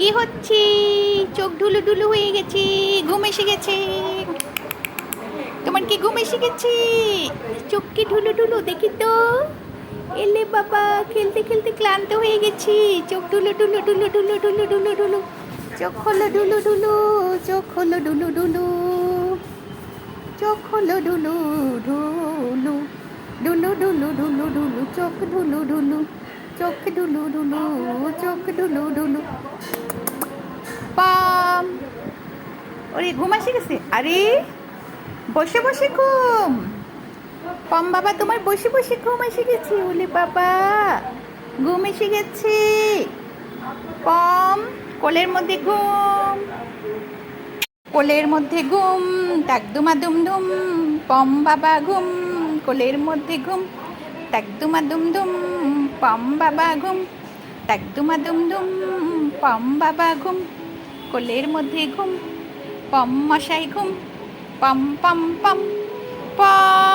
কি হচ্ছে? চোখ ঢুলু ঢুলু হয়ে গেছে, ঘুম এসে গেছে। তোমার কি ঘুম এসে গেছে? চোখ কি ঢুলু ঢুলু দেখি তো। এলে বাবা, খেলতে খেলতে ক্লান্ত হয়ে গেছি। চোখ ঢুলু ঢুলু ঢুলু ঢুলু ঢুলু ঢুলু ঢুলু। চোখ হলো ঢুলু ঢুলু, চোখ হলো ঢুলু ঢুলু, চোখ হলো ঢুলু ঢুলু, ঢুলু ঢুলু ঢুলু ঢুলু, চোখ ঢুলু ঢুলু, চোখ ঢুলু ঢুলু, চোখ ঢুলু ঢুলু। পাম। ওরে ঘুম এসে গেছে। আরে বসে বসে ঘুম। পম বাবা, তোমার বসে বসে ঘুম এসে গেছে। ওলে বাবা, ঘুম এসে গেছে। পম, কোলের মধ্যে ঘুম, কোলের মধ্যে ঘুম, টাকদুমা দুম দুম। পম বাবা ঘুম, কোলের মধ্যে ঘুম, টাকদুমা দুম দুম। পম বাবা ঘুম, টাকদুমা দুম দুম। পম বাবা ঘুম, কোলের মধ্যে ঘুম, পম মশাই ঘুম, পম পম পম। পম